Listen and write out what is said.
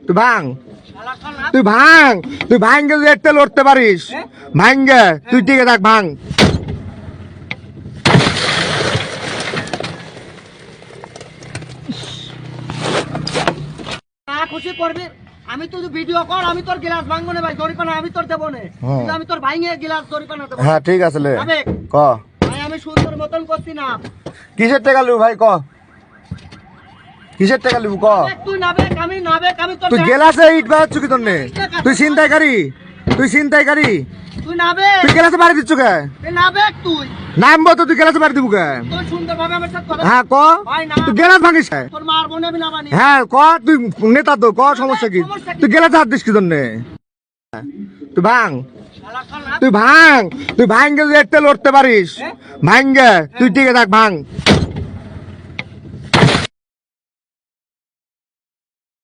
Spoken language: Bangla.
তুই ভাঙ, তুই ভাঙ, তুই ভাঙ্গে যদি একটা লড়তে পারিস, ভাঙ্গে তুই টিকে থাক, ভাঙ। খুশি করবি, আমি তো ভিডিও কর, আমি তোর গ্লাস ভাঙবো না ভাই, জরিপানা আমি তোর দেবো না, কিন্তু আমি তোর ভাঙে গ্লাস জরিপানা দেবো। হ্যাঁ ঠিক আছে লে, ক ভাই আমি সুন্দর মতন করছি না। কিসের টাকা লিবু ভাই, ক কিসের টাকা লিবু, ক। তুই নাবেক, আমি নাবেক, আমি তোর তুই গেলাসে ইট বাজাচ্ছ কি তোর নে? তুই ছিনতাইকারী, তুই ছিনতাইকারী, তুই নাবেক, তুই গেলাসে বাড়ি দিচ্ছ কে? তুই নাবেক, তুই নামবো তো, তুই গেলাসে বাড়ি দিব কে? তুই সুন্দর ভাবে আমার সাথে কথা হ্যাঁ ক, ভাই না, তুই গেলাস ভাঙিস কে? তোর মারবো না, আমি নামানি। হ্যাঁ ক, তুই নেতা তো, ক সমস্যা কি? তুই গেলাসে হাত দিস কি তোর নে? তুই ভাঙ, তুই ভাঙ, তুই ভাঙ্গে যদি একটা লড়তে পারিস, ভাঙ্গে তুই টিকে থাক, ভাঙ।